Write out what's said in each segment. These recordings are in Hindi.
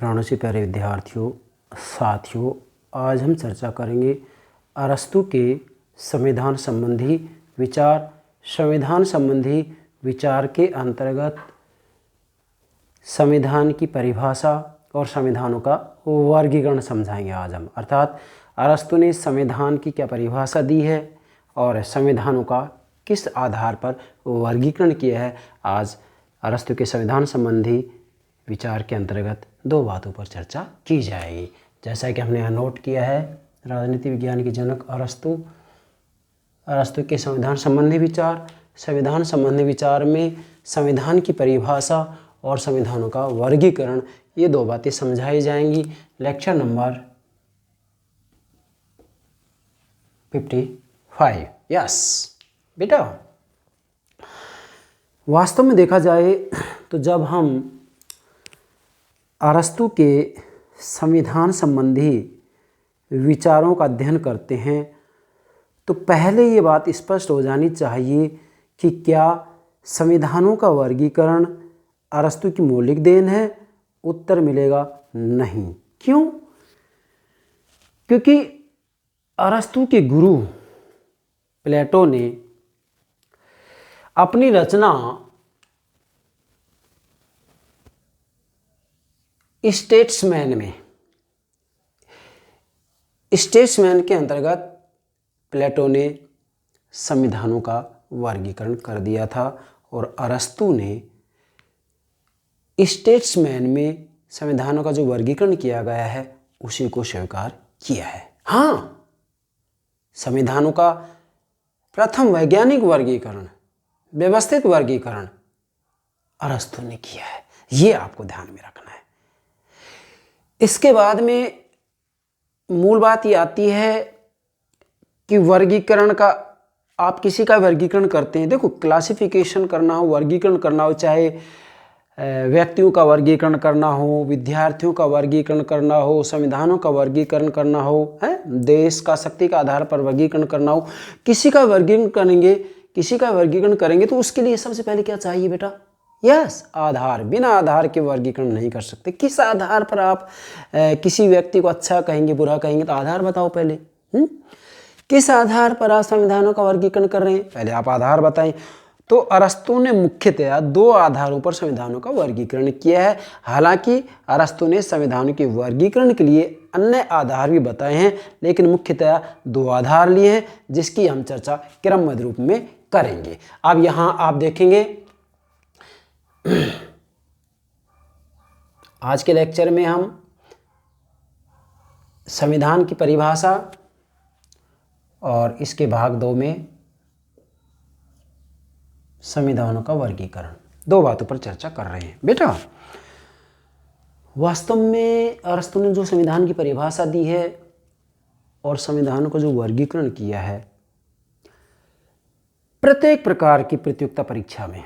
प्राणों से प्यारे विद्यार्थियों, साथियों, आज हम चर्चा करेंगे अरस्तु के संविधान संबंधी विचार। संविधान संबंधी विचार के अंतर्गत संविधान की परिभाषा और संविधानों का वर्गीकरण समझाएंगे आज हम। अर्थात अरस्तु ने संविधान की क्या परिभाषा दी है और संविधानों का किस आधार पर वर्गीकरण किया है। आज अरस्तु के संविधान संबंधी विचार के अंतर्गत दो बातों पर चर्चा की जाएगी। जैसा कि हमने यहाँ नोट किया है, राजनीति विज्ञान के जनक अरस्तु, अरस्तु के संविधान संबंधी विचार, संविधान संबंधी विचार में संविधान की परिभाषा और संविधानों का वर्गीकरण, ये दो बातें समझाई जाएंगी। Lecture number 55। यस बेटा, वास्तव में देखा जाए तो जब हम अरस्तु के संविधान संबंधी विचारों का अध्ययन करते हैं तो पहले ये बात स्पष्ट हो जानी चाहिए कि क्या संविधानों का वर्गीकरण अरस्तु की मौलिक देन है। उत्तर मिलेगा नहीं। क्यों? क्योंकि अरस्तु के गुरु प्लेटो ने अपनी रचना स्टेट्समैन के अंतर्गत प्लेटो ने संविधानों का वर्गीकरण कर दिया था और अरस्तु ने स्टेट्समैन में संविधानों का जो वर्गीकरण किया गया है उसी को स्वीकार किया है। हाँ, संविधानों का प्रथम वैज्ञानिक वर्गीकरण, व्यवस्थित वर्गीकरण अरस्तु ने किया है। ये आपको ध्यान में रखना है। इसके बाद में मूल बात ये आती है कि वर्गीकरण का, आप किसी का वर्गीकरण करते हैं, देखो क्लासिफिकेशन करना हो, वर्गीकरण करना हो, चाहे व्यक्तियों का वर्गीकरण करना हो, विद्यार्थियों का वर्गीकरण करना हो, संविधानों का वर्गीकरण करना हो, देश का शक्ति का आधार पर वर्गीकरण करना हो, किसी का वर्गीकरण करेंगे तो उसके लिए सबसे पहले क्या चाहिए बेटा? यस, आधार। बिना आधार के वर्गीकरण नहीं कर सकते। किस आधार पर आप किसी व्यक्ति को अच्छा कहेंगे, बुरा कहेंगे? तो आधार बताओ पहले। किस आधार पर आप संविधानों का वर्गीकरण कर रहे हैं, पहले आप आधार बताएं। तो अरस्तु ने मुख्यतया दो आधारों पर संविधानों का वर्गीकरण किया है। हालांकि अरस्तु ने संविधानों के वर्गीकरण के लिए अन्य आधार भी बताए हैं, लेकिन मुख्यतया दो आधार लिए हैं जिसकी हम चर्चा क्रमबद्ध रूप में करेंगे। अब यहाँ आप देखेंगे आज के लेक्चर में हम संविधान की परिभाषा और इसके भाग 2 में संविधानों का वर्गीकरण, दो बातों पर चर्चा कर रहे हैं। बेटा, वास्तव में अरस्तु ने जो संविधान की परिभाषा दी है और संविधानों का जो वर्गीकरण किया है, प्रत्येक प्रकार की प्रतियोगिता परीक्षा में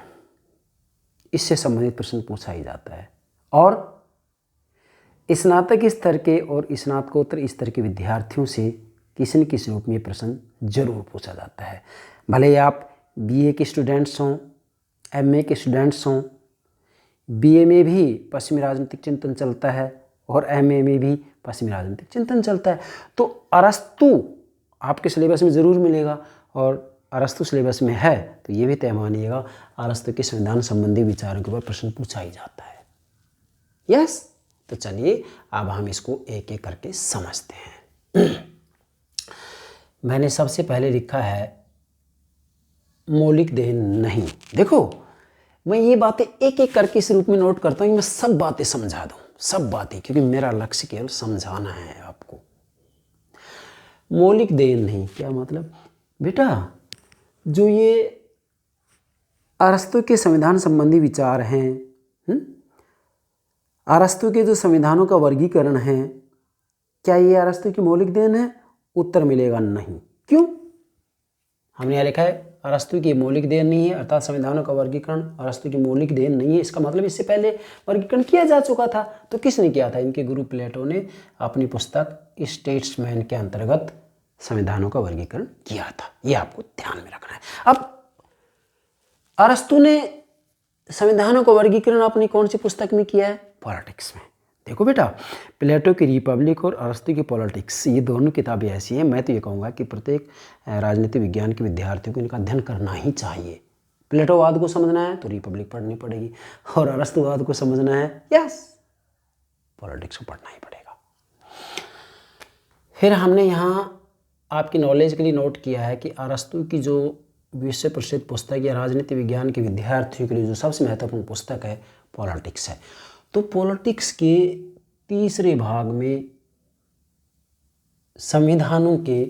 इससे संबंधित प्रश्न पूछा ही जाता है और स्नातक स्तर के और स्नातकोत्तर स्तर के विद्यार्थियों से किसी न किसी रूप में प्रश्न जरूर पूछा जाता है। भले ही आप बीए के स्टूडेंट्स हों, एमए के स्टूडेंट्स हों, बीए में भी पश्चिमी राजनीतिक चिंतन चलता है और एमए में भी पश्चिमी राजनीतिक चिंतन चलता है। तो अरस्तु आपके सिलेबस में ज़रूर मिलेगा और अरस्तु सिलेबस में है तो ये भी तय मानिएगा अरस्तु के संविधान संबंधी विचारों के ऊपर प्रश्न पूछा ही जाता है। यस, तो चलिए अब हम इसको एक एक करके समझते हैं। मैंने सबसे पहले लिखा है मौलिक देन नहीं। देखो, मैं ये बातें एक एक करके इस रूप में नोट करता हूँ कि मैं सब बातें समझा दूँ, सब बातें, क्योंकि मेरा लक्ष्य केवल समझाना है आपको। मौलिक देन नहीं क्या मतलब? बेटा, जो ये अरस्तु के संविधान संबंधी विचार हैं, अरस्तु के जो संविधानों का वर्गीकरण है, क्या ये अरस्तु की मौलिक देन है? उत्तर मिलेगा नहीं। क्यों? हमने यहाँ लिखा है अरस्तु की मौलिक देन नहीं है, अर्थात संविधानों का वर्गीकरण अरस्तु की मौलिक देन नहीं है। इसका मतलब इससे पहले वर्गीकरण किया जा चुका था। तो किसने किया था? इनके गुरु प्लेटो ने अपनी पुस्तक स्टेट्समैन के अंतर्गत संविधानों का वर्गीकरण किया था। ये आपको ध्यान में रखना है। अब अरस्तु ने संविधानों का वर्गीकरण अपनी कौन सी पुस्तक में किया है? पॉलिटिक्स में। देखो बेटा, प्लेटो की रिपब्लिक और अरस्तु की पॉलिटिक्स, ये दोनों किताबें ऐसी हैं, मैं तो ये कहूँगा कि प्रत्येक राजनीति विज्ञान के विद्यार्थियों को इनका अध्ययन करना ही चाहिए। प्लेटोवाद को समझना है तो रिपब्लिक पढ़नी पड़ेगी, और अरस्तुवाद को समझना है यस पॉलिटिक्स को पढ़ना ही पड़ेगा। फिर हमने यहाँ आपकी नॉलेज के लिए नोट किया है कि अरस्तु की जो विश्व प्रसिद्ध पुस्तक या राजनीति विज्ञान के विद्यार्थियों के लिए जो सबसे महत्वपूर्ण पुस्तक है पॉलिटिक्स है। तो पॉलिटिक्स के तीसरे भाग में संविधानों के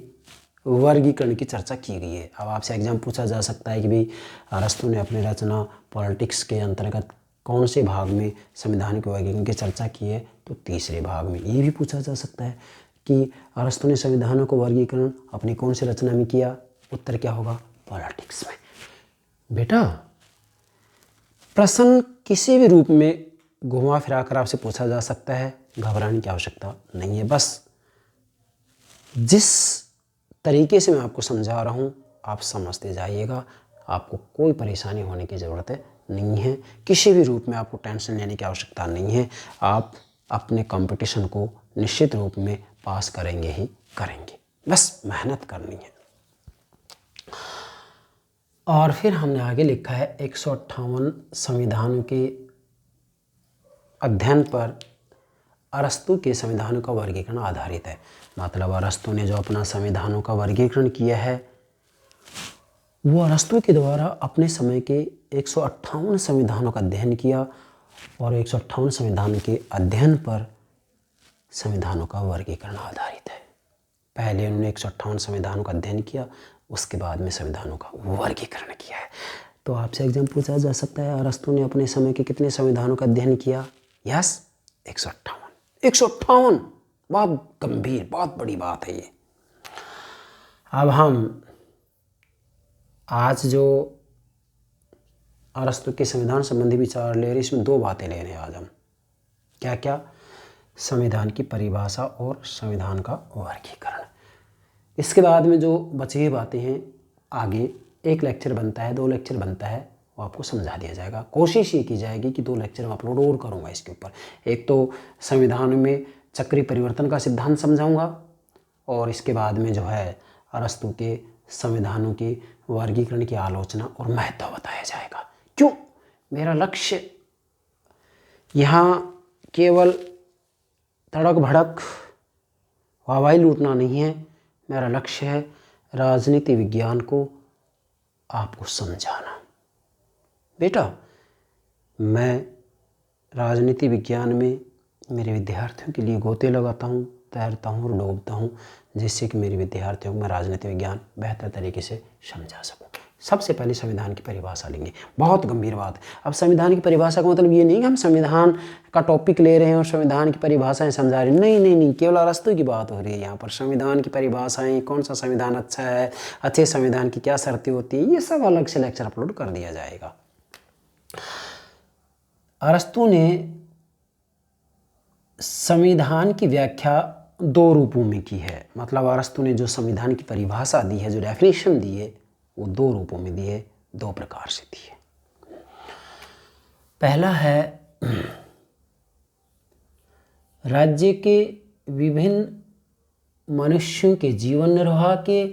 वर्गीकरण की चर्चा की गई है। अब आपसे एग्जाम पूछा जा सकता है कि भाई अरस्तु ने अपनी रचना पॉलिटिक्स के अंतर्गत कौन से भाग में संविधान के वर्गीकरण की चर्चा की है, तो तीसरे भाग में। ये भी पूछा जा सकता है कि अरस्तु ने संविधानों को वर्गीकरण अपनी कौन सी रचना में किया, उत्तर क्या होगा, पॉलिटिक्स में। बेटा प्रश्न किसी भी रूप में घुमा फिरा कर आपसे पूछा जा सकता है, घबराने की आवश्यकता नहीं है। बस जिस तरीके से मैं आपको समझा रहा हूँ आप समझते जाइएगा, आपको कोई परेशानी होने की ज़रूरत नहीं है, किसी भी रूप में आपको टेंशन लेने की आवश्यकता नहीं है। आप अपने कंपटीशन को निश्चित रूप में पास करेंगे ही करेंगे, बस मेहनत करनी है। और फिर हमने आगे लिखा है 158 संविधानों के अध्ययन पर अरस्तु के संविधानों का वर्गीकरण आधारित है। मतलब अरस्तु ने जो अपना संविधानों का वर्गीकरण किया है वो अरस्तु के द्वारा अपने समय के 158 संविधानों का अध्ययन किया, और 158 संविधान के अध्ययन पर संविधानों का वर्गीकरण आधारित है। पहले उन्होंने 158 संविधानों का अध्ययन किया, उसके बाद में संविधानों का वर्गीकरण किया है। तो आपसे एग्जाम पूछा जा सकता है अरस्तु ने अपने समय के कितने संविधानों का अध्ययन किया, यस 158। बहुत गंभीर, बहुत बड़ी बात है ये। अब हम आज जो अरस्तु के संविधान संबंधी विचार ले रहे हैं, इसमें दो बातें ले रहे हैं आज हम। क्या क्या, संविधान की परिभाषा और संविधान का वर्गीकरण। इसके बाद में जो बची हुई बातें हैं आगे एक लेक्चर बनता है, 2 लेक्चर बनता है, वो आपको समझा दिया जाएगा। कोशिश ये की जाएगी कि 2 लेक्चर मैं अपलोड और करूँगा इसके ऊपर। एक तो संविधान में चक्रीय परिवर्तन का सिद्धांत समझाऊंगा, और इसके बाद में जो है अरस्तु के संविधानों के वर्गीकरण की आलोचना और महत्व बताया जाएगा। क्यों, मेरा लक्ष्य यहाँ केवल तड़क भड़क हवाई लूटना नहीं है, मेरा लक्ष्य है राजनीति विज्ञान को आपको समझाना। बेटा मैं राजनीति विज्ञान में मेरे विद्यार्थियों के लिए गोते लगाता हूँ, तैरता हूँ और डूबता हूँ, जिससे कि मेरे विद्यार्थियों को मैं राजनीति विज्ञान बेहतर तरीके से समझा सकूँ। सबसे पहले संविधान की परिभाषा लेंगे, बहुत गंभीर बात है। अब संविधान की परिभाषा का मतलब ये नहीं कि हम संविधान का टॉपिक ले रहे हैं और संविधान की परिभाषाएं समझा रहे हैं, नहीं नहीं नहीं, केवल अरस्तु की बात हो रही है यहाँ पर। संविधान की परिभाषाएं, कौन सा संविधान अच्छा है, अच्छे संविधान की क्या शर्तें होती है, ये सब अलग से लेक्चर अपलोड कर दिया जाएगा। अरस्तु ने संविधान की व्याख्या 2 रूपों में की है। मतलब अरस्तु ने जो संविधान की परिभाषा दी है, जो डेफिनेशन दी है, वो 2 रूपों में दी है, 2 प्रकार से दी है। पहला है राज्य के विभिन्न मनुष्यों के जीवन निर्वाह के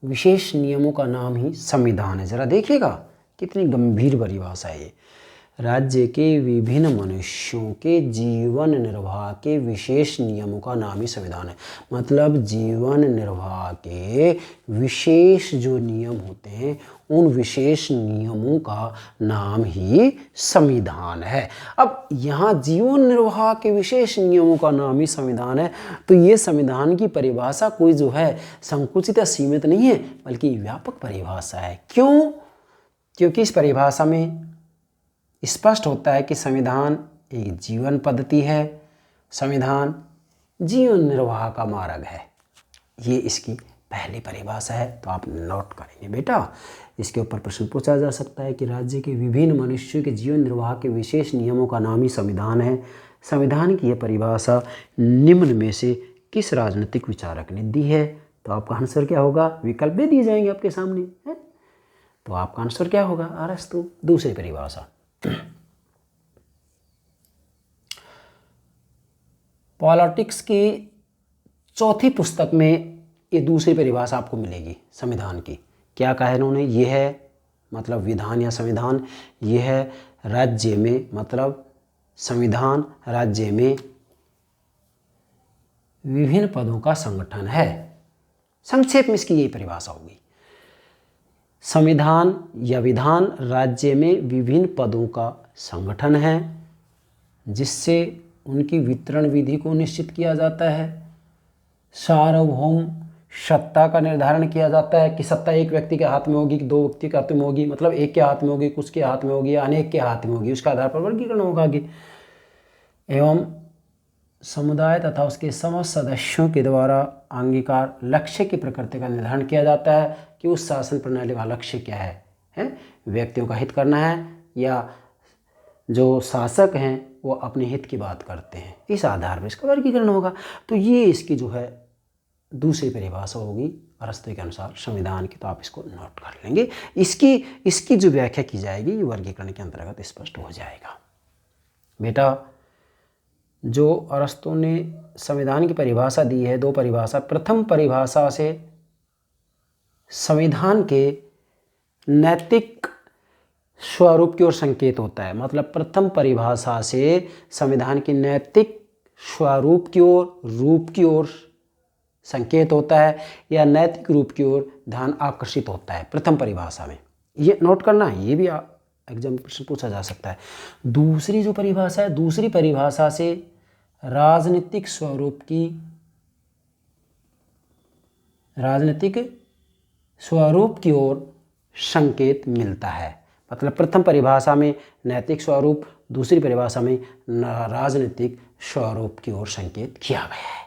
विशेष नियमों का नाम ही संविधान है। जरा देखिएगा कितनी गंभीर परिभाषा है ये। राज्य के विभिन्न मनुष्यों के जीवन निर्वाह के विशेष नियमों का नाम ही संविधान है। मतलब जीवन निर्वाह के विशेष जो नियम होते हैं, उन विशेष नियमों का नाम ही संविधान है। अब यहाँ जीवन निर्वाह के विशेष नियमों का नाम ही संविधान है, तो ये संविधान की परिभाषा कोई जो है संकुचित या सीमित नहीं है, बल्कि व्यापक परिभाषा है। क्यों? क्योंकि इस परिभाषा में स्पष्ट होता है कि संविधान एक जीवन पद्धति है, संविधान जीवन निर्वाह का मार्ग है। ये इसकी पहली परिभाषा है, तो आप नोट करेंगे बेटा। इसके ऊपर प्रश्न पूछा जा सकता है कि राज्य के विभिन्न मनुष्यों के जीवन निर्वाह के विशेष नियमों का नाम ही संविधान है। संविधान की यह परिभाषा निम्न में से किस राजनीतिक विचारक ने दी है? तो आपका आंसर क्या होगा? विकल्प दे दिए जाएंगे आपके सामने है, तो आपका आंसर क्या होगा? अरस्तु। दूसरी परिभाषा, पॉलिटिक्स की चौथी पुस्तक में ये दूसरी परिभाषा आपको मिलेगी संविधान की। क्या कहा है इन्होंने? ये है मतलब विधान या संविधान, ये है राज्य में मतलब संविधान राज्य में विभिन्न पदों का संगठन है। संक्षेप में इसकी यही परिभाषा होगी। संविधान या विधान राज्य में विभिन्न पदों का संगठन है जिससे उनकी वितरण विधि को निश्चित किया जाता है। सार्वभौम सत्ता का निर्धारण किया जाता है कि सत्ता एक व्यक्ति के हाथ में होगी कि दो व्यक्ति के हाथ में होगी, मतलब एक के हाथ में होगी, कुछ के हाथ में होगी या अनेक के हाथ में होगी, उसके आधार पर वर्गीकरण होगा कि एवं समुदाय तथा उसके समस्त सदस्यों के द्वारा अंगीकार लक्ष्य की प्रकृति का निर्धारण किया जाता है कि उस शासन प्रणाली का लक्ष्य क्या है? व्यक्तियों का हित करना है या जो शासक हैं वो अपने हित की बात करते हैं, इस आधार पर इसका वर्गीकरण होगा। तो ये इसकी जो है दूसरी परिभाषा होगी अरस्तु के अनुसार संविधान की, तो आप इसको नोट कर लेंगे। इसकी जो व्याख्या की जाएगी ये वर्गीकरण के अंतर्गत स्पष्ट हो जाएगा। बेटा जो अरस्तु ने संविधान की परिभाषा दी है, दो परिभाषा, प्रथम परिभाषा से संविधान के नैतिक स्वरूप की ओर संकेत होता है, मतलब प्रथम परिभाषा से संविधान की नैतिक स्वरूप की ओर, रूप की ओर संकेत होता है या नैतिक रूप की ओर ध्यान आकर्षित होता है प्रथम परिभाषा में। ये नोट करना है, ये भी एग्जाम में प्रश्न पूछा जा सकता है। दूसरी जो परिभाषा है, दूसरी परिभाषा से राजनीतिक स्वरूप की ओर संकेत मिलता है। मतलब प्रथम परिभाषा में नैतिक स्वरूप, दूसरी परिभाषा में राजनीतिक स्वरूप की ओर संकेत किया गया है।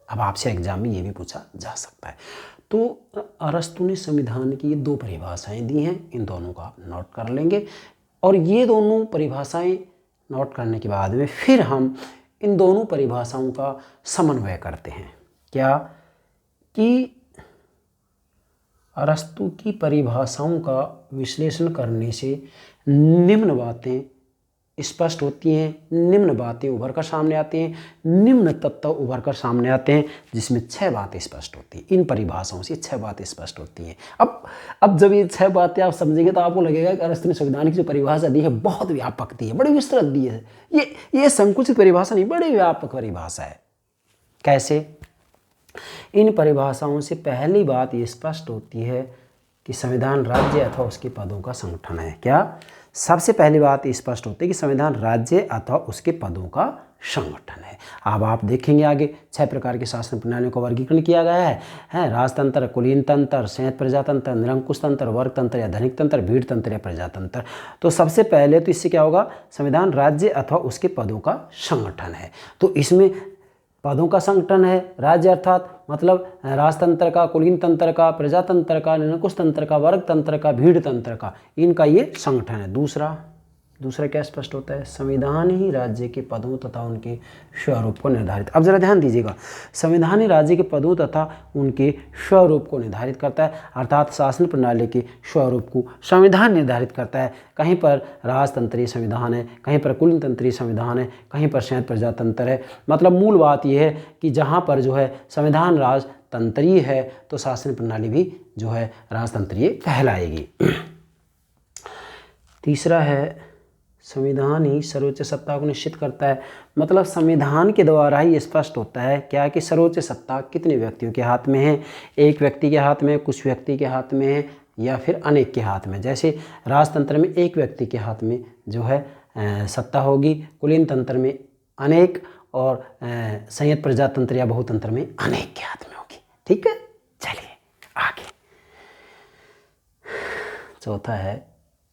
अब आपसे एग्जाम में ये भी पूछा जा सकता है। तो अरस्तु ने संविधान की ये दो परिभाषाएं दी हैं, इन दोनों को आप नोट कर लेंगे। और ये दोनों परिभाषाएं नोट करने के बाद में फिर हम इन दोनों परिभाषाओं का समन्वय करते हैं। क्या कि अरस्तु की परिभाषाओं का विश्लेषण करने से निम्न बातें स्पष्ट होती हैं, निम्न बातें उभर कर सामने आती हैं, निम्न तत्व उभर कर सामने आते हैं, जिसमें 6 बातें स्पष्ट होती हैं। इन परिभाषाओं से 6 बातें स्पष्ट होती हैं। अब जब ये 6 बातें आप समझेंगे तो आपको लगेगा कि अरस्तु ने संविधान की जो परिभाषा दी है बहुत व्यापक दी है, बड़ी विस्तृत दी है। ये संकुचित परिभाषा नहीं, बड़ी व्यापक परिभाषा है। कैसे? इन परिभाषाओं से पहली बात ये स्पष्ट होती है कि संविधान राज्य अथवा उसके पदों का संगठन है। क्या? सबसे पहली बात स्पष्ट होती है कि संविधान राज्य अथवा उसके पदों का संगठन है। अब आप देखेंगे आगे 6 प्रकार के शासन प्रणालियों का वर्गीकरण किया गया है राजतंत्र, कुलीन तंत्र, संयुक्त प्रजातंत्र, निरंकुश तंत्र, वर्ग तंत्र या धनिक तंत्र, भीड़ तंत्र या प्रजातंत्र। तो सबसे पहले तो इससे क्या होगा? संविधान राज्य अथवा उसके पदों का संगठन है। तो इसमें पदों का संगठन है, राज्य अर्थात मतलब राजतंत्र का, कुलीन तंत्र का, प्रजातंत्र का, निरंकुश तंत्र का, वर्ग तंत्र का, भीड़ तंत्र का, इनका ये संगठन है। दूसरा क्या स्पष्ट होता है? संविधान ही राज्य के पदों तथा उनके स्वरूप को निर्धारित। अब जरा ध्यान दीजिएगा, संविधान ही राज्य के पदों तथा उनके स्वरूप को निर्धारित करता है, अर्थात शासन प्रणाली के स्वरूप को संविधान निर्धारित करता है। कहीं पर राजतंत्रीय संविधान है, कहीं पर कुलीन तंत्रीय संविधान है, कहीं पर संयुक्त प्रजातंत्र है। मतलब मूल बात यह है कि जहाँ पर जो है संविधान राजतंत्रीय है तो शासन प्रणाली भी जो है राजतंत्रीय कहलाएगी। तीसरा है संविधान ही सर्वोच्च सत्ता को निश्चित करता है। मतलब संविधान के द्वारा ही स्पष्ट होता है क्या कि सर्वोच्च सत्ता कितने व्यक्तियों के हाथ में है, एक व्यक्ति के हाथ में, कुछ व्यक्ति के हाथ में है या फिर अनेक के हाथ में। जैसे राजतंत्र में एक व्यक्ति के हाथ में जो है सत्ता होगी, कुलीन तंत्र में अनेक और संयुक्त प्रजातंत्र या बहुतंत्र में अनेक के हाथ में होगी। ठीक है, चलिए आगे। चौथा है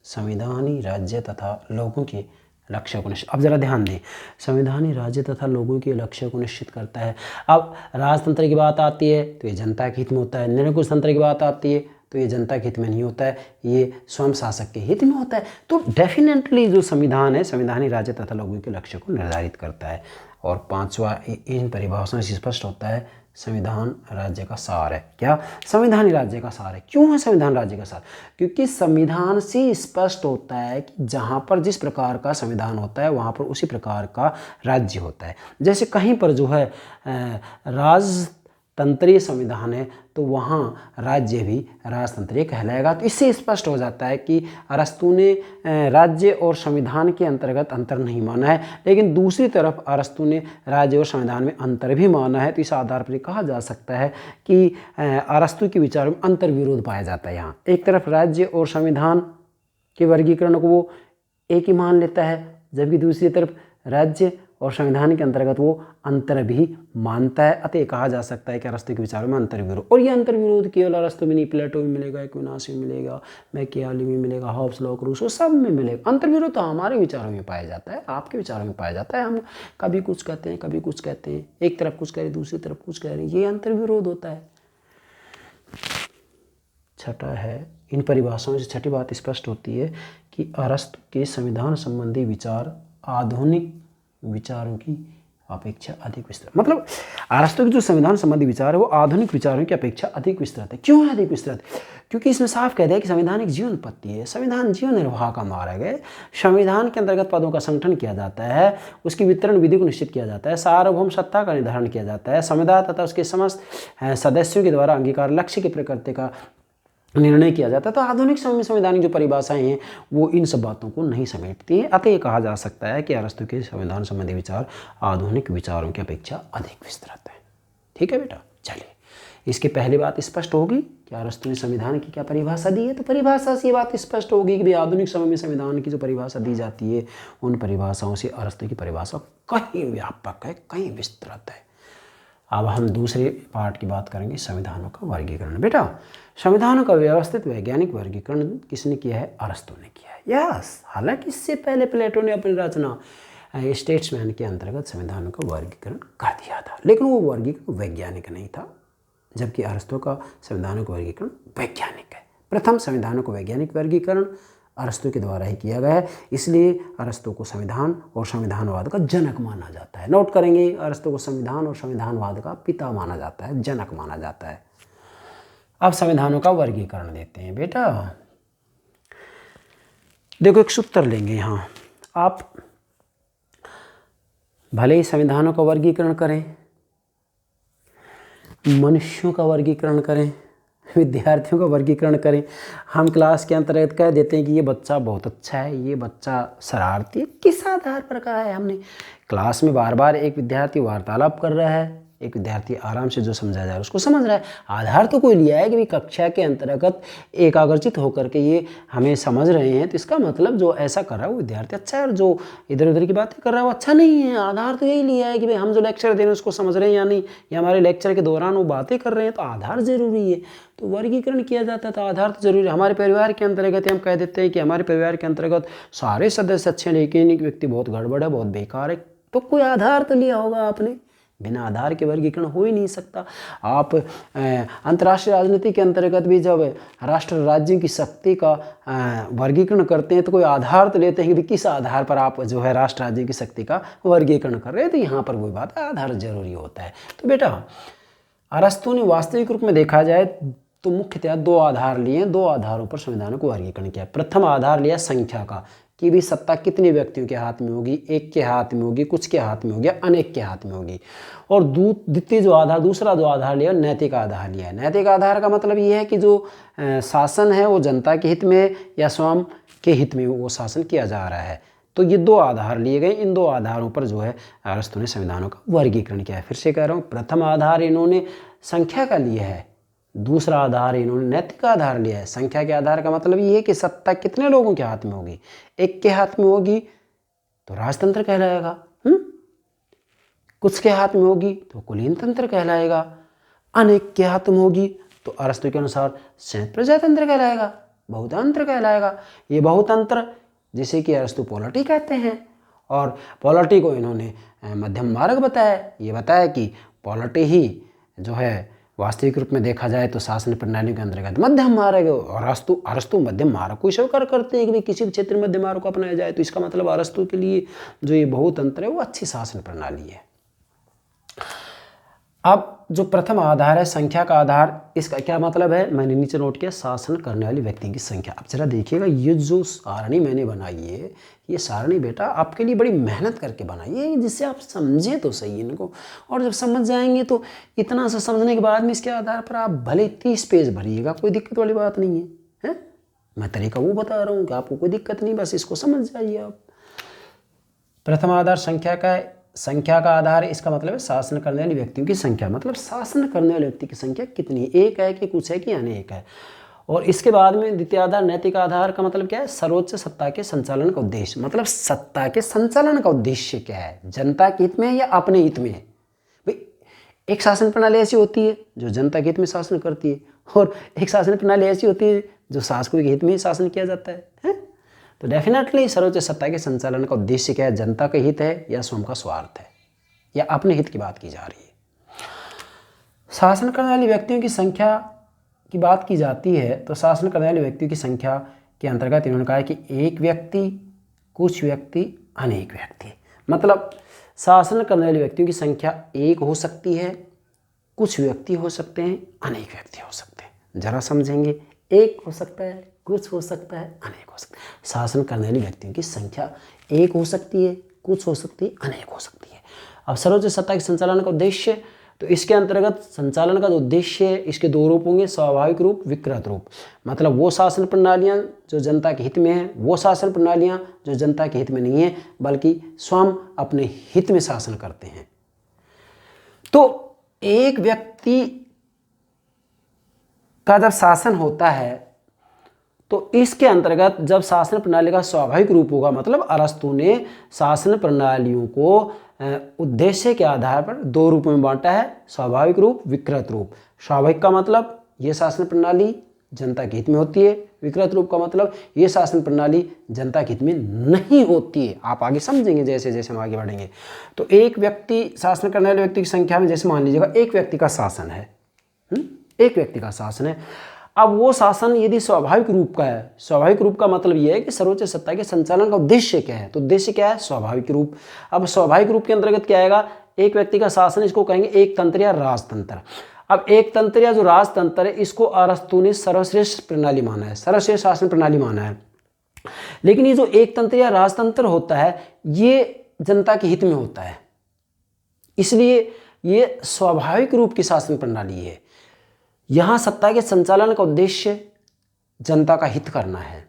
संविधानी राज्य तथा लोगों के लक्ष्य को निश्चित। अब जरा ध्यान दें, संविधानी राज्य तथा लोगों के लक्ष्य को निश्चित करता है। अब राजतंत्र की बात आती है तो ये जनता के हित में होता है, निरंकुश तंत्र की बात आती है तो ये जनता के हित में नहीं होता है, ये स्वयं शासक के हित में होता है। तो डेफिनेटली जो संविधान है संविधानी राज्य तथा लोगों के लक्ष्य को निर्धारित करता है। और 5वां इन परिभाषाओं से स्पष्ट होता है संविधान राज्य का सार है। क्या? संविधान ही राज्य का सार है। क्यों है संविधान राज्य का सार? क्योंकि संविधान से स्पष्ट होता है कि जहाँ पर जिस प्रकार का संविधान होता है वहाँ पर उसी प्रकार का राज्य होता है। जैसे कहीं पर जो है राजतंत्रीय संविधान है तो वहाँ राज्य भी राजतंत्रीय कहलाएगा। तो इससे स्पष्ट हो जाता है कि अरस्तू ने राज्य और संविधान के अंतर्गत अंतर नहीं माना है, लेकिन दूसरी तरफ अरस्तू ने राज्य और संविधान में अंतर भी माना है। तो इस आधार पर कहा जा सकता है कि अरस्तू के विचारों में अंतर विरोध पाया जाता है। यहाँ एक तरफ राज्य और संविधान के वर्गीकरण को वो एक ही मान लेता है, जबकि दूसरी तरफ राज्य और संविधान के अंतर्गत वो अंतर भी मानता है। अतः कहा जा सकता है कि अरस्तू के विचारों में अंतर विरोध, और ये अंतर विरोध केवल अरस्तू में नहीं, प्लेटो में मिलेगा, एक्विनास में मिलेगा, मैकियावेली में मिलेगा, हॉब्स, लॉक, रूसो सब में मिलेगा। अंतर विरोध तो हमारे विचारों में पाया जाता है, आपके विचारों में पाया जाता है। हम कभी कुछ कहते हैं, कभी कुछ कहते हैं, एक तरफ कुछ कह रहे दूसरी तरफ कुछ कह रहे, ये अंतर विरोध होता है। छठा है, इन परिभाषाओं से छठी बात स्पष्ट होती है कि अरस्तू के संविधान संबंधी विचार आधुनिक विचारों की अपेक्षा अधिक विस्तृत, मतलब अरस्तू के जो संविधान संबंधी विचार है वो आधुनिक विचारों की अपेक्षा अधिक विस्तृत है। क्यों है अधिक विस्तृत? क्योंकि इसमें साफ कहते हैं कि संविधान एक जीवन पद्धति है, संविधान जीवन निर्वाह का मार्ग है। संविधान के अंतर्गत पदों का संगठन किया जाता है, उसकी वितरण विधि को निश्चित किया जाता है, सार्वभौम सत्ता का निर्धारण किया जाता है, समुदाय तथा उसके समस्त सदस्यों के द्वारा अंगीकार लक्ष्य की प्रकृति का निर्णय किया जाता है। तो आधुनिक समय में संविधान की जो परिभाषाएं हैं वो इन सब बातों को नहीं समेटती हैं। अतः ये कहा जा सकता है कि अरस्तू के संविधान संबंधी विचार आधुनिक विचारों की अपेक्षा अधिक विस्तृत है। ठीक है बेटा, चलिए इसकी पहली बात स्पष्ट होगी कि अरस्तू ने संविधान की क्या परिभाषा दी है। तो परिभाषा से ये बात स्पष्ट होगी कि भाई आधुनिक समय में संविधान की जो परिभाषा दी जाती है उन परिभाषाओं से अरस्तू की परिभाषा कहीं व्यापक है, कहीं विस्तृत है। अब हम दूसरे पार्ट की बात करेंगे, संविधानों का वर्गीकरण। बेटा संविधानों का व्यवस्थित वैज्ञानिक वर्गीकरण किसने किया है? अरस्तू ने किया है। यस, हालांकि इससे पहले प्लेटो ने अपनी रचना स्टेट्समैन के अंतर्गत संविधानों का वर्गीकरण कर दिया था, लेकिन वो वर्गीकरण वैज्ञानिक नहीं था, जबकि अरस्तू का संविधानों का वर्गीकरण वैज्ञानिक है। प्रथम संविधानों का वैज्ञानिक वर्गीकरण अरस्तू के द्वारा ही किया गया है, इसलिए अरस्तू को संविधान और संविधानवाद का जनक माना जाता है। नोट करेंगे, अरस्तू को संविधान और संविधानवाद का पिता माना जाता है, जनक माना जाता है। अब संविधानों का वर्गीकरण देते हैं। बेटा देखो एक सूत्र लेंगे यहाँ, आप भले ही संविधानों का वर्गीकरण करें, मनुष्यों का वर्गीकरण करें, विद्यार्थियों का वर्गीकरण करें, हम क्लास के अंतर्गत कह देते हैं कि ये बच्चा बहुत अच्छा है, ये बच्चा शरारती है, किस आधार पर कहा है हमने? क्लास में बार बार एक विद्यार्थी वार्तालाप कर रहा है, एक विद्यार्थी आराम से जो समझा जा रहा है उसको समझ रहा है, आधार तो कोई लिया है कि भी कक्षा के अंतर्गत एकाग्रचित होकर के ये हमें समझ रहे हैं, तो इसका मतलब जो ऐसा कर रहा है वो विद्यार्थी अच्छा है, और जो इधर उधर की बातें कर रहा है वो अच्छा नहीं है। आधार तो यही लिया है कि भाई हम जो लेक्चर दे रहे हैं उसको समझ रहे हैं या नहीं, या हमारे लेक्चर के दौरान वो बातें कर रहे हैं, तो आधार जरूरी है। तो वर्गीकरण किया जाता है तो आधार तो जरूरी है। हमारे परिवार के अंतर्गत हम कह देते हैं कि हमारे परिवार के अंतर्गत सारे सदस्य अच्छे हैं, लेकिन एक व्यक्ति बहुत गड़बड़ है, बहुत बेकार है, तो कोई आधार तो लिया होगा आपने। बिना आधार के वर्गीकरण हो ही नहीं सकता। आप अंतर्राष्ट्रीय राजनीति के अंतर्गत भी जब राष्ट्र राज्यों की शक्ति का वर्गीकरण करते हैं तो कोई आधार तो लेते हैं कि किस आधार पर आप जो है राष्ट्र राज्यों की शक्ति का वर्गीकरण कर रहे हैं। तो यहाँ पर वही बात है, आधार जरूरी होता है। तो बेटा अरस्तू ने वास्तविक रूप में देखा जाए तो मुख्यतः दो आधार लिए, दो आधारों पर संविधानों को वर्गीकरण किया। प्रथम आधार लिया संख्या का, कि भी सत्ता कितने व्यक्तियों के हाथ में होगी, एक के हाथ में होगी, कुछ के हाथ में होगी, अनेक के हाथ में होगी। और द्वितीय जो आधार, दूसरा जो आधार लिया नैतिक आधार लिया है। नैतिक आधार का मतलब ये है कि जो शासन है वो जनता के हित में या स्वयं के हित में वो शासन किया जा रहा है। तो ये दो आधार लिए गए, इन दो आधारों पर जो है अरस्तू ने संविधानों का वर्गीकरण किया है। फिर से कह रहा हूँ, प्रथम आधार इन्होंने संख्या का लिया है, दूसरा आधार इन्होंने नैतिक आधार लिया है। संख्या के आधार का मतलब ये है कि सत्ता कितने लोगों के हाथ में होगी, एक के हाथ में होगी तो राजतंत्र कहलाएगा, कुछ के हाथ में होगी तो कुलीन तंत्र कहलाएगा, अनेक के हाथ में होगी तो अरस्तू के अनुसार संयुक्त प्रजातंत्र कहलाएगा, बहुतंत्र कहलाएगा। ये बहुतंत्र जिसे कि अरस्तू पॉलिटी कहते हैं, और पॉलिटी को इन्होंने मध्यम मार्ग बताया। ये बताया कि पॉलिटी ही जो है वास्तविक रूप में देखा जाए तो शासन प्रणाली के अंतर्गत मध्यम मार्ग है, और अरस्तू मध्यम मार्ग को स्वीकार करते हैं कि किसी भी क्षेत्र में मध्यम मार्ग को अपनाया जाए। तो इसका मतलब अरस्तू के लिए जो ये बहुतंत्र है वो अच्छी शासन प्रणाली है। अब जो प्रथम आधार है संख्या का आधार, इसका क्या मतलब है, मैंने नीचे नोट किया, शासन करने वाले व्यक्ति की संख्या। अब जरा देखिएगा, ये जो सारणी मैंने बनाई है, ये सारणी बेटा आपके लिए बड़ी मेहनत करके बनाई है, जिससे आप समझें तो सही इनको, और जब समझ जाएंगे तो इतना सा समझने के बाद में इसके आधार पर आप भले 30 पेज भरिएगा, कोई दिक्कत वाली बात नहीं है। मैं तरीका वो बता रहा हूँ कि आपको कोई दिक्कत नहीं, बस इसको समझ जाइए आप। प्रथम आधार संख्या का आधार है, इसका मतलब है शासन करने वाले व्यक्तियों की संख्या, मतलब शासन करने वाले व्यक्ति की संख्या कितनी है, एक है कि कुछ है कि अनेक है। और इसके बाद में द्वितीय आधार नैतिक आधार का मतलब क्या है, सर्वोच्च सत्ता के संचालन का उद्देश्य, मतलब सत्ता के संचालन का उद्देश्य क्या है, जनता के हित में है या अपने हित में है। भाई एक शासन प्रणाली ऐसी होती है जो जनता के हित में शासन करती है, और एक शासन प्रणाली ऐसी होती है जो शासकों के हित में शासन किया जाता है? तो डेफिनेटली सर्वोच्च सत्ता के संचालन का उद्देश्य क्या है, जनता का हित है या स्वयं का स्वार्थ है या अपने हित की बात की जा रही है। शासन करने वाले व्यक्तियों की संख्या की बात की जाती है, तो शासन करने वाले व्यक्तियों की संख्या के अंतर्गत इन्होंने कहा है कि एक व्यक्ति, कुछ व्यक्ति, अनेक व्यक्ति। मतलब शासन करने वाले व्यक्तियों की संख्या एक हो सकती है, कुछ व्यक्ति हो सकते हैं, अनेक व्यक्ति हो सकते हैं। जरा समझेंगे, एक हो सकता है, कुछ हो सकता है, अनेक हो सकता है। शासन करने वाले व्यक्तियों की संख्या एक हो सकती है, कुछ हो सकती है, अनेक हो सकती है। अब सर्वोच्च सत्ता के संचालन का उद्देश्य, तो इसके अंतर्गत संचालन का जो उद्देश्य है, इसके दो रूप होंगे, स्वाभाविक रूप, विकृत रूप। मतलब वो शासन प्रणालियाँ जो जनता के हित में हैं, वो शासन प्रणालियाँ जो जनता के हित में नहीं है, बल्कि स्वयं अपने हित में शासन करते हैं। तो एक व्यक्ति का जब शासन होता है, तो इसके अंतर्गत जब शासन प्रणाली का स्वाभाविक रूप होगा, मतलब अरस्तु ने शासन प्रणालियों को उद्देश्य के आधार पर दो रूप में बांटा है, स्वाभाविक रूप, विकृत रूप। स्वाभाविक का मतलब ये शासन प्रणाली जनता के हित में होती है, विकृत रूप का मतलब ये शासन प्रणाली जनता के हित में नहीं होती है। आप आगे समझेंगे जैसे जैसे हम आगे बढ़ेंगे। तो एक व्यक्ति, शासन करने वाले व्यक्ति की संख्या में जैसे मान लीजिएगा एक व्यक्ति का शासन है, एक व्यक्ति का शासन है। अब वो शासन यदि स्वाभाविक रूप का है, स्वाभाविक रूप का मतलब ये है कि सर्वोच्च सत्ता के संचालन का उद्देश्य क्या है, तो उद्देश्य क्या है, स्वाभाविक रूप। अब स्वाभाविक रूप के अंतर्गत क्या आएगा, एक व्यक्ति का शासन, इसको कहेंगे एक तंत्र या राजतंत्र। अब एक तंत्र या जो राजतंत्र है, इसको अरस्तु ने सर्वश्रेष्ठ प्रणाली माना है, सर्वश्रेष्ठ शासन प्रणाली माना है। लेकिन ये जो एक तंत्र या राजतंत्र होता है, ये जनता के हित में होता है, इसलिए ये स्वाभाविक रूप की शासन प्रणाली है। यहाँ सत्ता के संचालन का उद्देश्य जनता का हित करना है,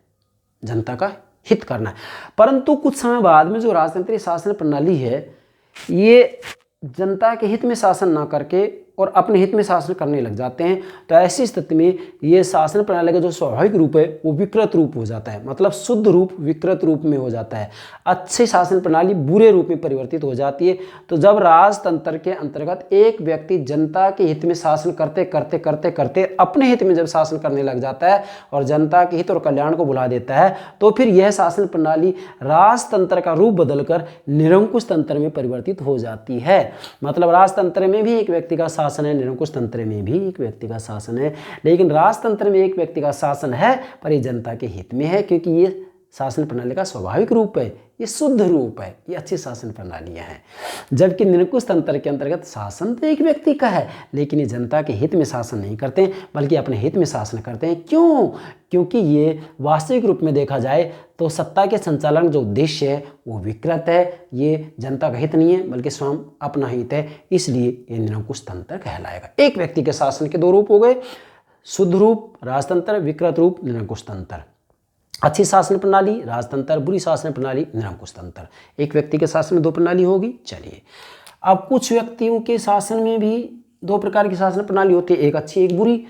जनता का हित करना है। परंतु कुछ समय बाद में जो राजतंत्रीय शासन प्रणाली है, ये जनता के हित में शासन ना करके और अपने हित में शासन करने लग जाते हैं। तो ऐसी स्थिति में ये शासन प्रणाली का जो स्वाभाविक रूप है वो विकृत रूप हो जाता है, मतलब शुद्ध रूप विकृत रूप में हो जाता है। अच्छी शासन प्रणाली बुरे रूप में परिवर्तित हो जाती है। तो जब राजतंत्र के अंतर्गत एक व्यक्ति जनता के हित में शासन करते करते करते करते अपने हित में जब शासन करने लग जाता है और जनता के हित और कल्याण को भुला देता है, तो फिर यह शासन प्रणाली राजतंत्र का रूप बदलकर निरंकुश तंत्र में परिवर्तित हो जाती है। मतलब राजतंत्र में भी एक व्यक्ति का शासन है, निरंकुश तंत्र में भी एक व्यक्ति का शासन है, लेकिन राजतंत्र में एक व्यक्ति का शासन है पर ये जनता के हित में है, क्योंकि ये शासन प्रणाली का स्वाभाविक रूप है, ये शुद्ध रूप है, ये अच्छी शासन प्रणालियां हैं। जबकि निरंकुश तंत्र के अंतर्गत शासन तो एक व्यक्ति का है, लेकिन ये जनता के हित में शासन नहीं करते बल्कि अपने हित में शासन करते हैं। क्यों? क्योंकि ये वास्तविक रूप में देखा जाए तो सत्ता के संचालन जो उद्देश्य है वो विकृत है, ये जनता का हित नहीं है बल्कि स्वयं अपना हित है, इसलिए ये निरंकुश तंत्र कहलाएगा। एक व्यक्ति के शासन के दो रूप हो गए, शुद्ध रूप राजतंत्र, विकृत रूप निरंकुश तंत्र। अच्छी शासन प्रणाली राजतंत्र, बुरी शासन प्रणाली निरंकुश तंत्र। एक व्यक्ति के शासन में दो प्रणाली होगी। चलिए, अब कुछ व्यक्तियों के शासन में भी दो प्रकार की शासन प्रणाली होती है, एक अच्छी एक बुरी।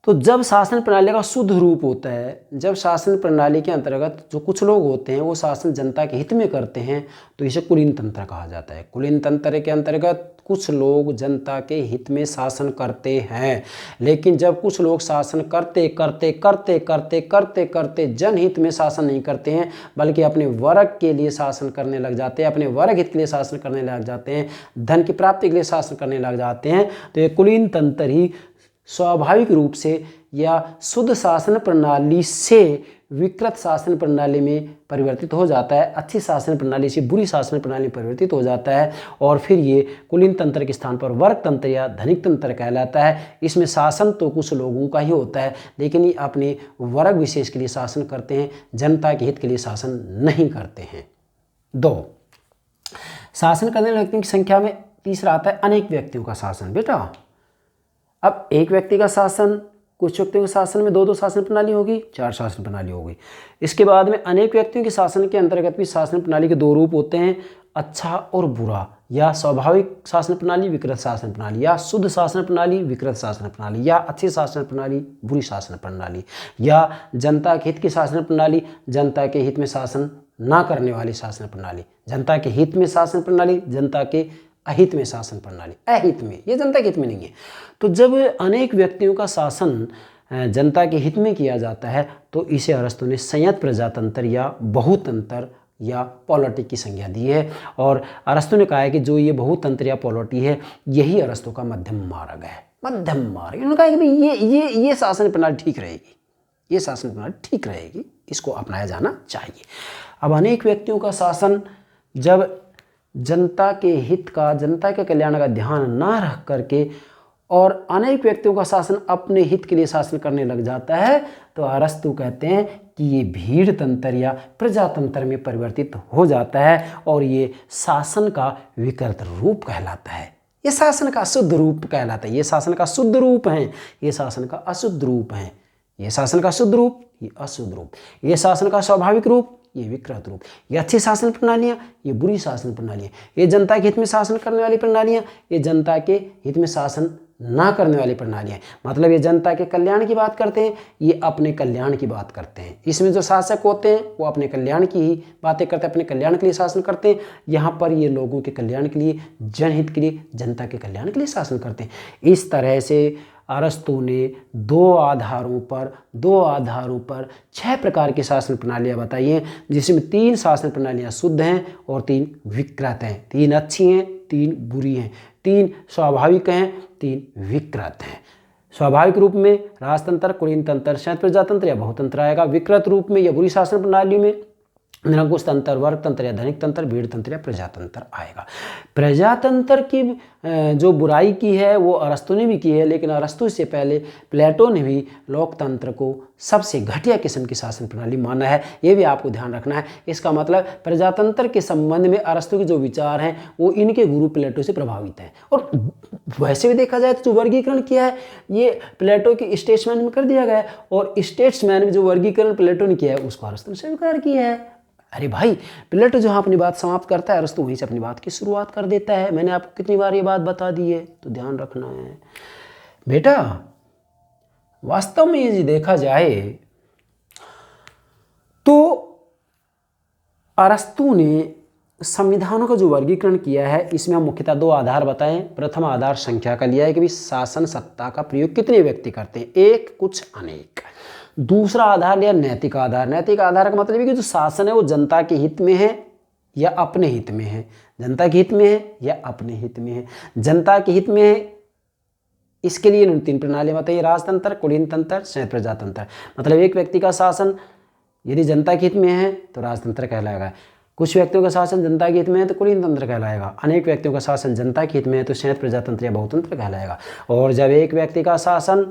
तो जब शासन प्रणाली का शुद्ध रूप होता है, जब शासन प्रणाली के अंतर्गत जो कुछ लोग होते हैं वो शासन जनता के हित में करते हैं, तो इसे कुलीन तंत्र कहा जाता है। कुलीन तंत्र के अंतर्गत कुछ लोग जनता के हित में शासन करते हैं, लेकिन जब कुछ लोग शासन करते करते करते करते करते करते जनहित में शासन नहीं करते हैं बल्कि अपने वर्ग के लिए शासन करने लग जाते हैं, अपने वर्ग हित के लिए शासन करने लग जाते हैं, धन की प्राप्ति के लिए शासन करने लग जाते हैं, तो ये कुलीन तंत्र ही स्वाभाविक रूप से या शुद्ध शासन प्रणाली से विकृत शासन प्रणाली में परिवर्तित हो जाता है, अच्छी शासन प्रणाली से बुरी शासन प्रणाली में परिवर्तित हो जाता है और फिर ये कुलीन तंत्र के स्थान पर वर्ग तंत्र या धनिक तंत्र कहलाता है। इसमें शासन तो कुछ लोगों का ही होता है, लेकिन ये अपने वर्ग विशेष के लिए शासन करते हैं, जनता के हित के लिए शासन नहीं करते हैं। 2, शासन करने वाले व्यक्तियों की संख्या में तीसरा आता है अनेक व्यक्तियों का शासन। बेटा अब एक व्यक्ति का शासन, कुछ व्यक्तियों के शासन में 2-2 शासन प्रणाली होगी, 4 शासन प्रणाली होगी। इसके बाद में अनेक व्यक्तियों के शासन के अंतर्गत भी शासन प्रणाली के 2 रूप होते हैं, अच्छा और बुरा, या स्वाभाविक शासन प्रणाली, विकृत शासन प्रणाली, या शुद्ध शासन प्रणाली, विकृत शासन प्रणाली, या अच्छी शासन प्रणाली, बुरी शासन प्रणाली, या जनता के हित की शासन प्रणाली, जनता के हित में शासन ना करने वाली शासन प्रणाली, जनता के हित में शासन प्रणाली, जनता के अहित में शासन प्रणाली, अहित में, ये जनता के हित में नहीं है। तो जब अनेक व्यक्तियों का शासन जनता के हित में किया जाता है तो इसे अरस्तु ने संयत प्रजातंत्र या बहुतंत्र या पॉलिटी की संज्ञा दी है। और अरस्तु ने कहा है कि जो ये बहुतंत्र या पॉलिटी है यही अरस्तु का मध्यम मार्ग है, मध्यम मार्ग। उन्होंने कहा कि भाई ये शासन प्रणाली ठीक रहेगी, ये शासन प्रणाली ठीक रहेगी, इसको अपनाया जाना चाहिए। अब अनेक व्यक्तियों का शासन जब जनता के हित का, जनता के कल्याण का ध्यान ना रख करके और अनेक व्यक्तियों का शासन अपने हित के लिए शासन करने लग जाता है तो अरस्तु कहते हैं कि ये भीड़ तंत्र या प्रजातंत्र में परिवर्तित हो जाता है और ये शासन का विकृत रूप कहलाता है। ये शासन का अशुद्ध रूप कहलाता है। ये शासन का शुद्ध रूप है, ये शासन का अशुद्ध रूप है। ये शासन का शुद्ध रूप, ये अशुद्ध रूप। ये शासन का स्वाभाविक रूप, ये विकृत रूप। ये अच्छी शासन प्रणालियाँ, ये बुरी शासन प्रणालियाँ। ये जनता के हित में शासन करने वाली प्रणालियाँ, ये जनता के हित में शासन ना करने वाली प्रणालियाँ। मतलब ये जनता के कल्याण की बात करते हैं, ये अपने कल्याण की बात करते हैं। इसमें जो शासक होते हैं वो अपने कल्याण की ही बातें करते हैं, अपने कल्याण के लिए शासन करते हैं। यहाँ पर ये लोगों के कल्याण के लिए, जनहित के लिए, जनता के कल्याण के लिए शासन करते हैं। इस तरह से अरस्तु ने 2 आधारों पर 6 प्रकार की शासन प्रणालियाँ बताई हैं, जिसमें 3 शासन प्रणालियाँ शुद्ध हैं और 3 विकृत हैं, 3 अच्छी हैं, 3 बुरी हैं, 3 स्वाभाविक हैं, 3 विकृत हैं। स्वाभाविक रूप में राजतंत्र, कुलीन तंत्र, संयत प्रजातंत्र या बहुतंत्र आएगा। विकृत रूप में या बुरी शासन प्रणाली में निरंकुश तंत्र, वर्ग तंत्र या धनिक तंत्र, भीड़ तंत्र या प्रजातंत्र आएगा। प्रजातंत्र की जो बुराई की है वो अरस्तु ने भी की है, लेकिन अरस्तु से पहले प्लेटो ने भी लोकतंत्र को सबसे घटिया किस्म की शासन प्रणाली माना है। ये भी आपको ध्यान रखना है। इसका मतलब प्रजातंत्र के संबंध में अरस्तु के जो विचार हैं वो इनके गुरु प्लेटो से प्रभावित हैं। और वैसे भी देखा जाए तो जो वर्गीकरण किया है ये प्लेटो के स्टेट्समैन में कर दिया गया है, और स्टेट्समैन में जो वर्गीकरण प्लेटो ने किया है उसको अरस्तु ने स्वीकार किया है। अरे भाई, प्लेटो जहाँ अपनी बात समाप्त करता है अरस्तु वहीं से अपनी बात की शुरुआत कर देता है। मैंने आपको कितनी बार ये बात बता दी है, तो ध्यान रखना है बेटा। वास्तव में यदि देखा जाए तो अरस्तु ने संविधानों का जो वर्गीकरण किया है इसमें हम मुख्यतः 2 आधार बताएं। प्रथम आधार संख्या का लिया है कि भाई शासन सत्ता का प्रयोग कितने व्यक्ति करते हैं, एक, कुछ, अनेक। दूसरा आधार लिया नैतिक आधार। नैतिक आधार का मतलब है कि जो शासन है वो जनता के हित में है या अपने हित में है, जनता के हित में है या अपने हित में है। जनता के हित में है इसके लिए इन्होंने 3 प्रणालियां बताई, राजतंत्र, कुलीन तंत्र, संयत प्रजातंत्र। मतलब एक व्यक्ति का शासन यदि जनता के हित में है तो राजतंत्र कहलाएगा, कुछ व्यक्तियों का शासन जनता के हित में है तो कुलीन तंत्र कहलाएगा, अनेक व्यक्तियों का शासन जनता के हित में है तो संयत प्रजातंत्र या बहुतंत्र कहलाएगा। और जब एक व्यक्ति का शासन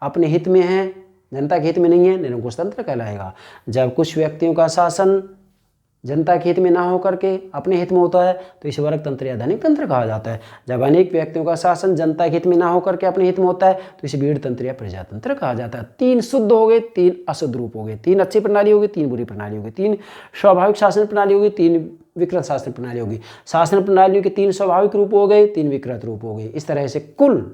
अपने हित में है, जनता के हित में नहीं है, निरंकुश तंत्र कहलाएगा। जब कुछ व्यक्तियों का शासन जनता के हित में ना होकर के अपने हित में होता है तो इसे वर्ग तंत्र या धनिक तंत्र कहा जाता है। जब अनेक व्यक्तियों का शासन जनता के हित में ना होकर के अपने हित में होता है तो इसे भीड़ तंत्र या प्रजातंत्र कहा जाता है। 3 शुद्ध हो गए, 3 अशुद्ध रूप हो गए, 3 अच्छी प्रणाली होगी, 3 बुरी प्रणाली होगी, 3 स्वाभाविक शासन प्रणाली होगी, 3 विकृत शासन प्रणाली होगी। शासन प्रणालियों के 3 स्वाभाविक रूप हो गए, 3 विकृत रूप हो गए। इस तरह से कुल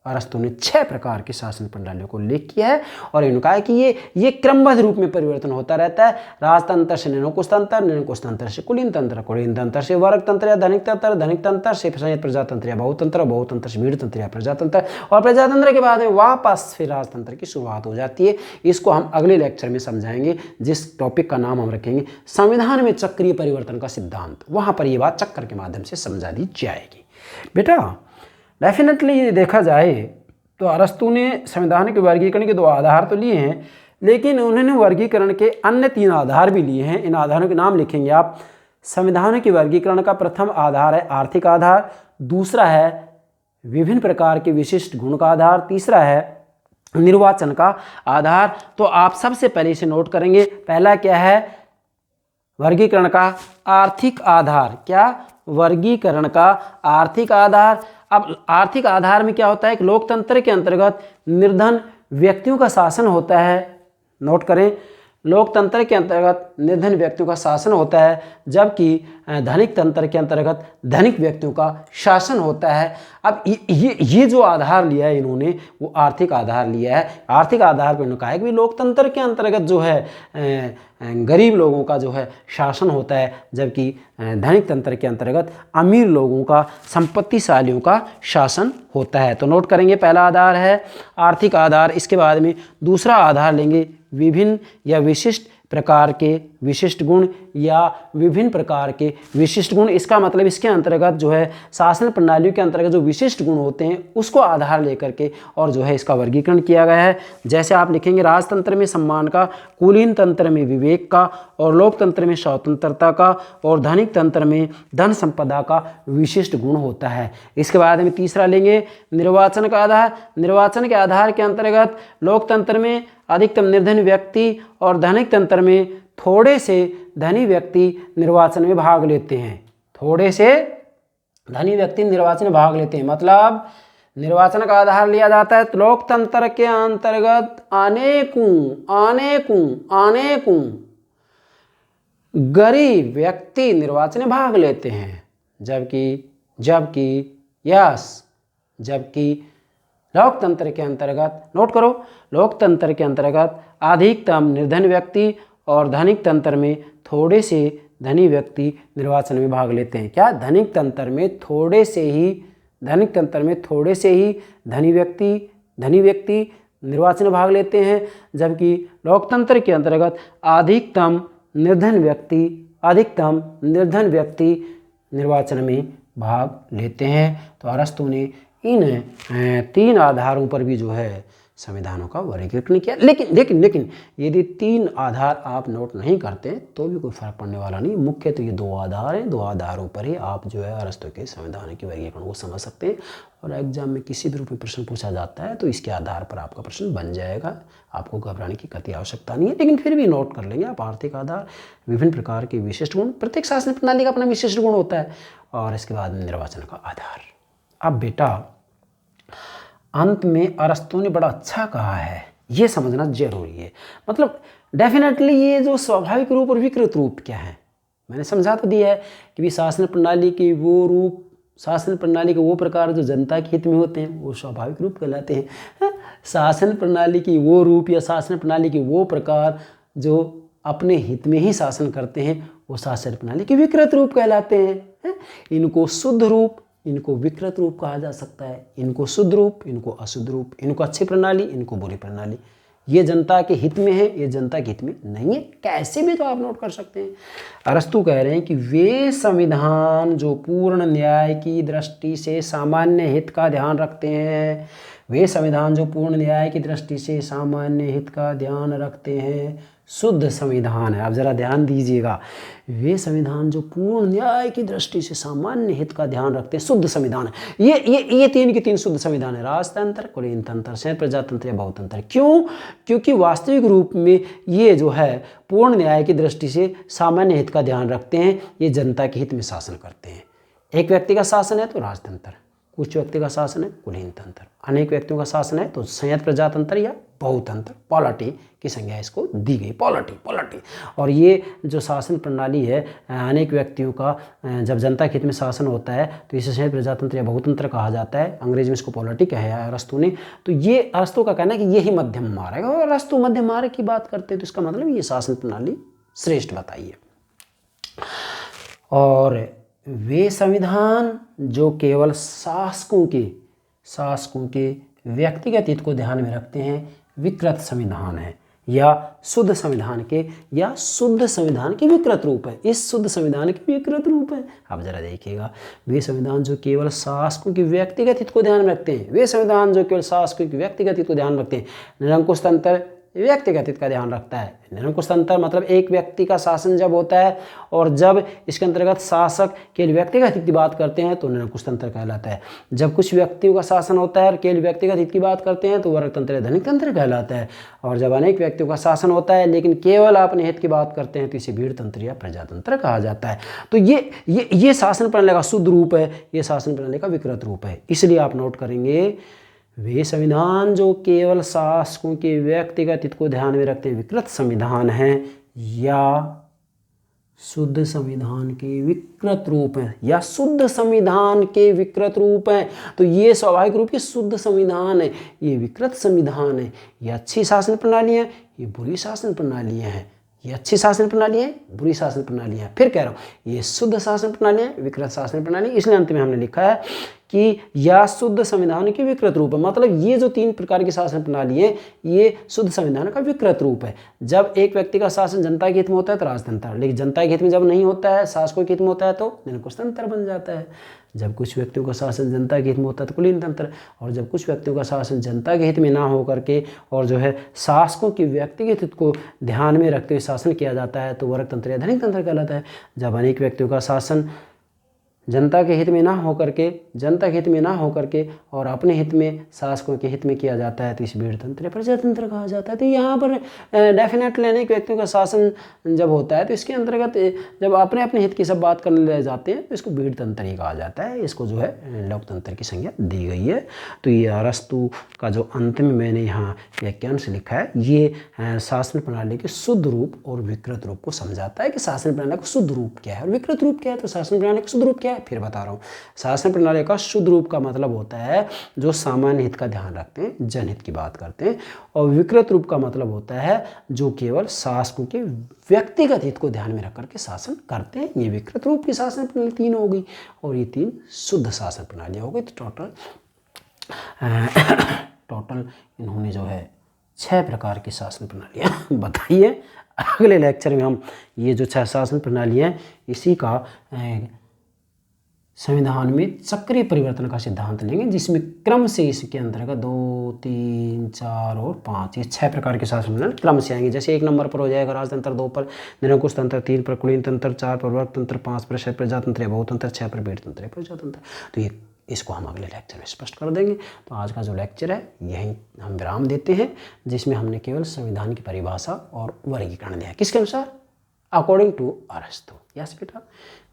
अरस्तु ने 6 प्रकार की शासन प्रणालियों को उल्लेख किया है और इन्होंने कहा है कि ये क्रमबद्ध रूप में परिवर्तन होता रहता है। राजतंत्र से निरंकुश तंत्र, निरंकुश तंत्र से कुलीन तंत्र, कुलीन तंत्र से वर्ग तंत्र या धनिक तंत्र, धनिक तंत्र से संयत प्रजातंत्र या बहुतंत्र, बहुतंत्र से भीड़ तंत्र या प्रजातंत्र, और प्रजातंत्र के बाद में वापस फिर राजतंत्र की शुरुआत हो जाती है। इसको हम अगले लेक्चर में समझाएंगे, जिस टॉपिक का नाम हम रखेंगे संविधान में चक्रीय परिवर्तन का सिद्धांत। वहां पर यह बात चक्कर के माध्यम से समझा दी जाएगी। बेटा डेफिनेटली ये देखा जाए तो अरस्तु ने संविधान के वर्गीकरण के 2 आधार तो लिए हैं, लेकिन उन्होंने वर्गीकरण के अन्य 3 आधार भी लिए हैं। इन आधारों के नाम लिखेंगे आप। संविधानों के वर्गीकरण का प्रथम आधार है आर्थिक आधार, दूसरा है विभिन्न प्रकार के विशिष्ट गुण का आधार, तीसरा है निर्वाचन का आधार। तो आप सबसे पहले इसे नोट करेंगे। पहला क्या है? वर्गीकरण का आर्थिक आधार। क्या? वर्गीकरण का आर्थिक आधार। अब आर्थिक आधार में क्या होता है? एक लोकतंत्र के अंतर्गत निर्धन व्यक्तियों का शासन होता है। नोट करें, लोकतंत्र के अंतर्गत निर्धन व्यक्तियों का शासन होता है, जबकि धनिक तंत्र के अंतर्गत धनिक व्यक्तियों का शासन होता है। अब ये जो आधार लिया है इन्होंने, वो आर्थिक आधार लिया है। आर्थिक आधार पर इन्होंने कहा है कि लोकतंत्र के अंतर्गत जो है गरीब लोगों का जो है शासन होता है, जबकि धनिक तंत्र के अंतर्गत अमीर लोगों का, संपत्तिशालियों का शासन होता है। तो नोट करेंगे, पहला आधार है आर्थिक आधार। इसके बाद में दूसरा आधार लेंगे विभिन्न या विशिष्ट प्रकार के विशिष्ट गुण या विभिन्न प्रकार के विशिष्ट गुण। इसका मतलब इसके अंतर्गत जो है शासन प्रणालियों के अंतर्गत जो विशिष्ट गुण होते हैं उसको आधार लेकर के और जो है इसका वर्गीकरण किया गया है। जैसे आप लिखेंगे, राजतंत्र में सम्मान का, कुलीन तंत्र में विवेक का और लोकतंत्र में स्वतंत्रता का और धनिक तंत्र में धन संपदा का विशिष्ट गुण होता है। इसके बाद में तीसरा लेंगे निर्वाचन का आधार। निर्वाचन के आधार के अंतर्गत लोकतंत्र में अधिकतम निर्धन व्यक्ति और धनिक तंत्र में थोड़े से धनी व्यक्ति निर्वाचन में भाग लेते हैं। थोड़े से धनी व्यक्ति निर्वाचन में भाग लेते हैं, मतलब निर्वाचन का आधार लिया जाता है। तो लोकतंत्र के अंतर्गत अनेकों गरीब व्यक्ति निर्वाचन में भाग लेते हैं, जबकि लोकतंत्र के अंतर्गत, नोट करो, लोकतंत्र के अंतर्गत अधिकतम निर्धन व्यक्ति और धनिक तंत्र में थोड़े से धनी व्यक्ति निर्वाचन में भाग लेते हैं। क्या? धनिक तंत्र में थोड़े से ही धनी व्यक्ति निर्वाचन में भाग लेते हैं, जबकि लोकतंत्र के अंतर्गत अधिकतम निर्धन व्यक्ति निर्वाचन में भाग लेते हैं। तो अरस्तु ने इन 3 आधारों पर भी जो है संविधानों का वर्गीकरण किया। लेकिन यदि 3 आधार आप नोट नहीं करते तो भी कोई फर्क पड़ने वाला नहीं। मुख्य तो ये 2 आधार हैं, 2 आधारों पर ही आप जो है अरस्तु के संविधान के वर्गीकरण को समझ सकते हैं। और एग्जाम में किसी भी रूप में प्रश्न पूछा जाता है तो इसके आधार पर आपका प्रश्न बन जाएगा। आपको घबराने की कतई आवश्यकता नहीं है, लेकिन फिर भी नोट कर लेंगे आप। आर्थिक आधार, विभिन्न प्रकार के विशिष्ट गुण, प्रत्येक शासन प्रणाली का अपना विशिष्ट गुण होता है, और इसके बाद निर्वाचन का आधार। अब बेटा अंत में अरस्तु ने बड़ा अच्छा कहा है, ये समझना जरूरी है। मतलब डेफिनेटली ये जो स्वाभाविक रूप और विकृत रूप क्या है, मैंने समझा तो दिया है कि शासन प्रणाली के वो रूप, शासन प्रणाली के वो प्रकार जो जनता के हित में होते हैं वो स्वाभाविक रूप कहलाते हैं। शासन प्रणाली की वो रूप या शासन प्रणाली के वो प्रकार जो अपने हित में ही शासन करते हैं वो शासन प्रणाली के विकृत रूप कहलाते हैं। इनको शुद्ध रूप, इनको विकृत रूप कहा जा सकता है। इनको शुद्ध रूप, इनको अशुद्ध रूप, इनको अच्छी प्रणाली, इनको बुरी प्रणाली। ये जनता के हित में है, ये जनता के हित में नहीं है, कैसे भी तो आप नोट कर सकते हैं। अरस्तु कह रहे हैं कि वे संविधान जो पूर्ण न्याय की दृष्टि से सामान्य हित का ध्यान रखते हैं, वे संविधान जो पूर्ण न्याय की दृष्टि से सामान्य हित का ध्यान रखते हैं, शुद्ध संविधान है। आप जरा ध्यान दीजिएगा, वे संविधान जो पूर्ण न्याय की दृष्टि से सामान्य हित का ध्यान रखते हैं, शुद्ध संविधान है। ये 3 के 3 शुद्ध संविधान है, राजतंत्र, कुलीन तंत्र, संयुक्त प्रजातंत्र या बहुतंत्र। क्यों? क्योंकि वास्तविक रूप में ये जो है पूर्ण न्याय की दृष्टि से सामान्य हित का ध्यान रखते हैं, ये जनता के हित में शासन करते हैं। एक व्यक्ति का शासन है तो राजतंत्र, कुछ व्यक्ति का शासन है कुलीन तंत्र, अनेक व्यक्तियों का शासन है तो संयुक्त प्रजातंत्र या बहुतंत्र, पॉलिटी की संज्ञा इसको दी गई, पॉलिटी। और ये जो शासन प्रणाली है अनेक व्यक्तियों का, जब जनता के हित में शासन होता है तो इसे संयुक्त प्रजातंत्र या बहुतंत्र कहा जाता है। अंग्रेजी में इसको पॉलिटी कहा है अरस्तु ने। तो ये अरस्तु का कहना है कि यही मध्यम मार्ग है, और अरस्तु मध्यम मार्ग की बात करते हैं तो इसका मतलब ये शासन प्रणाली श्रेष्ठ बताइए। और वे संविधान जो केवल शासकों के व्यक्तिगत हित को ध्यान में रखते हैं, विकृत संविधान है, या शुद्ध संविधान के विकृत रूप है। इस शुद्ध संविधान के विकृत रूप है। आप जरा देखिएगा, वे संविधान जो केवल शासकों के व्यक्तिगत हित को ध्यान में रखते हैं, वे संविधान जो केवल शासकों के व्यक्तिगत हित को ध्यान रखते हैं, निरंकुश तंत्र व्यक्तिगत हित का ध्यान रखता है। निरंकुश तंत्र मतलब एक व्यक्ति का शासन जब होता है और जब इसके अंतर्गत शासक केवल व्यक्तिगत हित की बात करते हैं तो निरंकुश तंत्र कहलाता है। जब कुछ व्यक्तियों का शासन होता है और केवल व्यक्तिगत हित की बात करते हैं तो वर्ग तंत्र या धनिक तंत्र कहलाता है। और जब अनेक व्यक्तियों का शासन होता है लेकिन केवल अपने हित की बात करते हैं तो इसे भीड़ तंत्र या प्रजातंत्र कहा जाता है। तो ये शासन प्रणाली का शुद्ध रूप है, ये शासन प्रणाली का विकृत रूप है। इसलिए आप नोट करेंगे वे संविधान जो केवल शासकों के व्यक्तिगत हित को ध्यान में रखते हैं विकृत संविधान है या शुद्ध संविधान के विकृत रूप हैं, या शुद्ध संविधान के विकृत रूप हैं। तो ये स्वाभाविक रूप से शुद्ध संविधान है, ये विकृत संविधान है। ये अच्छी शासन प्रणाली है, ये बुरी शासन प्रणालियाँ हैं। ये अच्छी शासन प्रणाली है, बुरी शासन प्रणाली है। फिर कह रहा हूँ ये शुद्ध शासन प्रणाली है, विकृत शासन प्रणाली। इसलिए अंत में हमने लिखा है कि या शुद्ध संविधान के विकृत रूप है। मतलब ये जो 3 प्रकार की शासन प्रणाली है ये शुद्ध संविधान का विकृत रूप है। जब एक व्यक्ति का शासन जनता के हित में होता है तो राजतंत्र, लेकिन जनता के हित में जब नहीं होता है, शासकों के हित में होता है तो निरंकुश तंत्र बन जाता है। जब कुछ व्यक्तियों का शासन जनता के हित में होता है तो कुलीन तंत्र, और जब कुछ व्यक्तियों का शासन जनता के हित में ना हो करके और जो है शासकों की व्यक्तिगत हित को ध्यान में रखते हुए शासन किया जाता है तो वर्ग तंत्र या धनिक तंत्र कहलाता है। जब अनेक व्यक्तियों का शासन जनता के हित में ना हो करके और अपने हित में शासकों के हित में किया जाता है तो इस भीड़ तंत्र या प्रजातंत्र कहा जाता है। तो यहाँ पर डेफिनेटली अनेक व्यक्तियों का शासन जब होता है तो इसके अंतर्गत जब अपने अपने हित की सब बात करने लग जाते हैं तो इसको भीड़ तंत्र ही कहा जाता है। इसको जो है लोकतंत्र की संज्ञा दी गई है। तो ये अरस्तु का जो अंत में मैंने यहाँ व्याख्यान से लिखा है ये शासन प्रणाली के शुद्ध रूप और विकृत रूप को समझाता है कि शासन प्रणाली का शुद्ध रूप क्या है और विकृत रूप क्या है। तो शासन प्रणाली का शुद्ध रूप क्या है फिर बता रहा हूँ। शासन प्रणाली का शुद्ध रूप का मतलब होता है जो सामान्य हित का ध्यान रखते हैं, जनहित की बात करते हैं। और विकृत रूप का मतलब होता है जो केवल शासकों के व्यक्तिगत हित को ध्यान में रख करके शासन करते हैं। ये विकृत रूप की शासन प्रणाली 3 हो गई और ये 3 शुद्ध शासन प्रणाली हो गई। तो टोटल इन्होंने जो है 6 प्रकार की शासन प्रणालियाँ बताई है। अगले लेक्चर में हम ये जो 6 शासन प्रणालियाँ इसी का संविधान में चक्रीय परिवर्तन का सिद्धांत लेंगे, जिसमें क्रम से इसके अंतर्गत 2, 3, 4 और 5 ये 6 प्रकार के शासन प्रणाली क्रम से आएंगे। जैसे 1 नंबर पर हो जाएगा राजतंत्र, 2 पर निरंकुश तंत्र, 3 पर कुलीन तंत्र, 4 पर वर्ग तंत्र, 5 पर प्रजातंत्र या बहुतंत्र, 6 पर भीड़ तंत्र या प्रजातंत्र। तो ये इसको हम अगले लेक्चर में स्पष्ट कर देंगे। तो आज का जो लेक्चर है यहीं हम विराम देते हैं, जिसमें हमने केवल संविधान की परिभाषा और वर्गीकरण दिया। किसके अनुसार? अकॉर्डिंग टू अरस्तु। यस बेटा,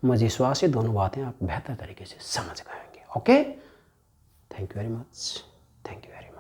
मुझे विश्वास है दोनों बातें आप बेहतर तरीके से समझ गएंगे। Okay, thank you very much. Thank you very much.